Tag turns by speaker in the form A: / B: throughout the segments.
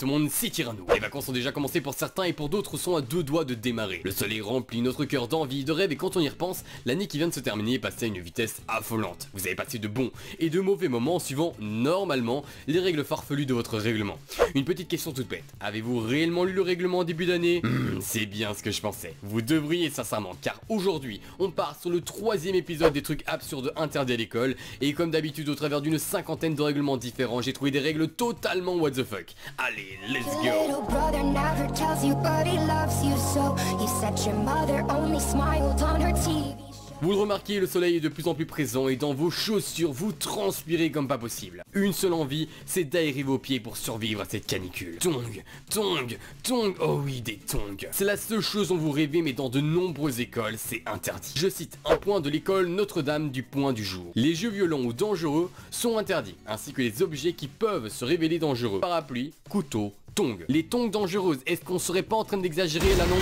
A: tout le monde, c'est Tyranno. Les vacances ont déjà commencé pour certains et pour d'autres sont à deux doigts de démarrer. Le soleil remplit notre cœur d'envie, de rêve et quand on y repense, l'année qui vient de se terminer est passée à une vitesse affolante. Vous avez passé de bons et de mauvais moments en suivant normalement les règles farfelues de votre règlement. Une petite question toute bête, avez-vous réellement lu le règlement en début d'année? C'est bien ce que je pensais. Vous devriez sincèrement, car aujourd'hui, on part sur le 3e épisode des trucs absurdes interdits à l'école et comme d'habitude au travers d'une cinquantaine de règlements différents, j'ai trouvé des règles totalement what the fuck. Allez, let's go. Vous le remarquez, le soleil est de plus en plus présent et dans vos chaussures, vous transpirez comme pas possible. Une seule envie, c'est d'aérer vos pieds pour survivre à cette canicule. Tongs, oh oui, des tongs. C'est la seule chose dont vous rêvez, mais dans de nombreuses écoles, c'est interdit. Je cite un point de l'école Notre-Dame du Point du Jour. Les jeux violents ou dangereux sont interdits, ainsi que les objets qui peuvent se révéler dangereux. Parapluie, couteau, tongs. Les tongs dangereuses, est-ce qu'on serait pas en train d'exagérer là non?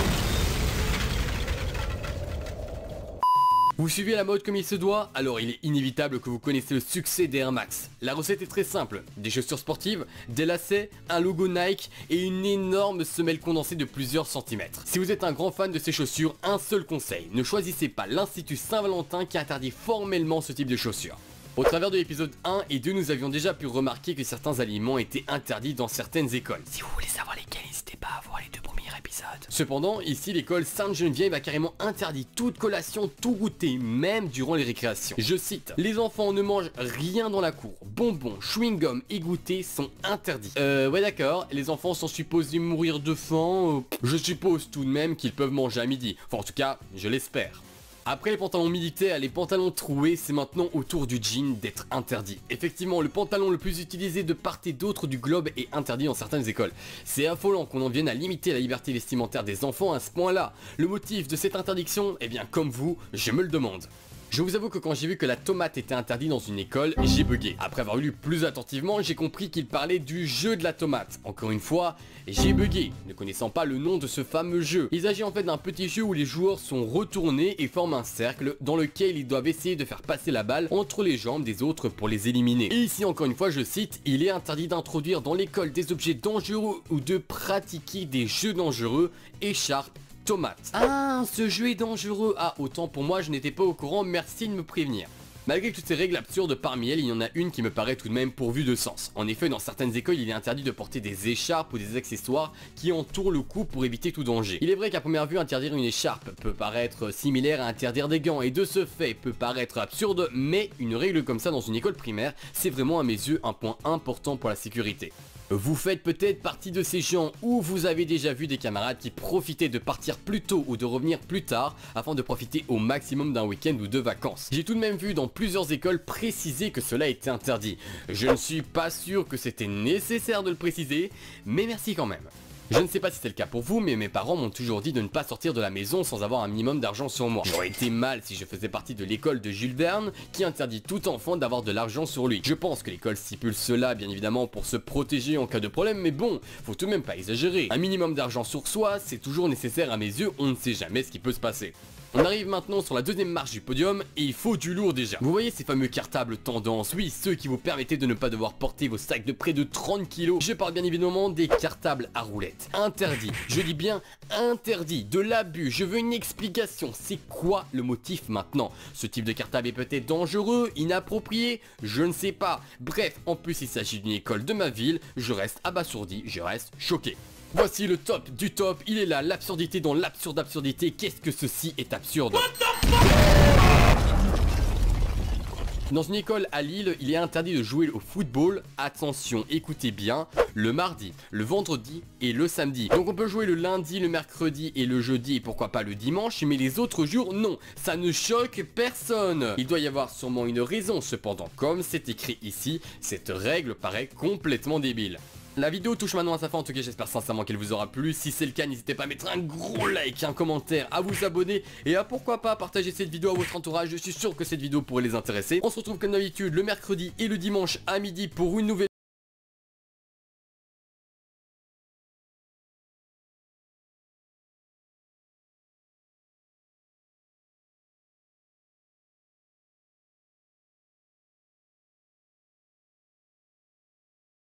A: Vous suivez la mode comme il se doit? Alors il est inévitable que vous connaissez le succès des Air Max. La recette est très simple, des chaussures sportives, des lacets, un logo Nike et une énorme semelle condensée de plusieurs centimètres. Si vous êtes un grand fan de ces chaussures, un seul conseil, ne choisissez pas l'Institut Saint-Valentin qui interdit formellement ce type de chaussures. Au travers de l'épisode 1 et 2, nous avions déjà pu remarquer que certains aliments étaient interdits dans certaines écoles. Si vous voulez savoir lesquels, n'hésitez pas à voir les 2 premiers épisodes. Cependant, ici l'école Sainte-Geneviève a carrément interdit toute collation, tout goûter, même durant les récréations. Je cite, les enfants ne mangent rien dans la cour, bonbons, chewing-gum et goûter sont interdits. Ouais d'accord, les enfants sont supposés mourir de faim, je suppose tout de même qu'ils peuvent manger à midi, enfin en tout cas, je l'espère. Après les pantalons militaires, les pantalons troués, c'est maintenant au tour du jean d'être interdit. Effectivement, le pantalon le plus utilisé de part et d'autre du globe est interdit dans certaines écoles. C'est affolant qu'on en vienne à limiter la liberté vestimentaire des enfants à ce point-là. Le motif de cette interdiction, eh bien comme vous, je me le demande. Je vous avoue que quand j'ai vu que la tomate était interdite dans une école, j'ai bugué. Après avoir lu plus attentivement, j'ai compris qu'il parlait du jeu de la tomate. Encore une fois, j'ai bugué, ne connaissant pas le nom de ce fameux jeu. Il s'agit en fait d'un petit jeu où les joueurs sont retournés et forment un cercle dans lequel ils doivent essayer de faire passer la balle entre les jambes des autres pour les éliminer. Et ici encore une fois je cite, il est interdit d'introduire dans l'école des objets dangereux ou de pratiquer des jeux dangereux, écharpes, tomates. Ah, ce jeu est dangereux. Ah, autant pour moi, je n'étais pas au courant, merci de me prévenir. Malgré toutes ces règles absurdes, parmi elles, il y en a une qui me paraît tout de même pourvue de sens. En effet, dans certaines écoles, il est interdit de porter des écharpes ou des accessoires qui entourent le cou pour éviter tout danger. Il est vrai qu'à première vue, interdire une écharpe peut paraître similaire à interdire des gants et de ce fait peut paraître absurde, mais une règle comme ça dans une école primaire, c'est vraiment à mes yeux un point important pour la sécurité. Vous faites peut-être partie de ces gens où vous avez déjà vu des camarades qui profitaient de partir plus tôt ou de revenir plus tard afin de profiter au maximum d'un week-end ou de vacances. J'ai tout de même vu dans plusieurs écoles préciser que cela était interdit. Je ne suis pas sûr que c'était nécessaire de le préciser, mais merci quand même. Je ne sais pas si c'est le cas pour vous, mais mes parents m'ont toujours dit de ne pas sortir de la maison sans avoir un minimum d'argent sur moi. J'aurais été mal si je faisais partie de l'école de Jules Verne, qui interdit tout enfant d'avoir de l'argent sur lui. Je pense que l'école stipule cela, bien évidemment, pour se protéger en cas de problème, mais bon, faut tout de même pas exagérer. Un minimum d'argent sur soi, c'est toujours nécessaire à mes yeux, on ne sait jamais ce qui peut se passer. On arrive maintenant sur la deuxième marche du podium et il faut du lourd déjà. Vous voyez ces fameux cartables tendance, oui, ceux qui vous permettaient de ne pas devoir porter vos sacs de près de 30 kg. Je parle bien évidemment des cartables à roulettes. Interdit, je dis bien interdit, de l'abus, je veux une explication. C'est quoi le motif maintenant? Ce type de cartable est peut-être dangereux, inapproprié, je ne sais pas. Bref, en plus il s'agit d'une école de ma ville, je reste abasourdi, je reste choqué. Voici le top du top, il est là, l'absurdité dans l'absurde absurdité, qu'est-ce que ceci est absurde? Dans une école à Lille, il est interdit de jouer au football, attention, écoutez bien, le mardi, le vendredi et le samedi. Donc on peut jouer le lundi, le mercredi et le jeudi et pourquoi pas le dimanche, mais les autres jours non, ça ne choque personne. Il doit y avoir sûrement une raison, cependant comme c'est écrit ici, cette règle paraît complètement débile. La vidéo touche maintenant à sa fin, en tout cas j'espère sincèrement qu'elle vous aura plu. Si c'est le cas, n'hésitez pas à mettre un gros like, un commentaire, à vous abonner et à pourquoi pas partager cette vidéo à votre entourage. Je suis sûr que cette vidéo pourrait les intéresser. On se retrouve comme d'habitude le mercredi et le dimanche à midi pour une nouvelle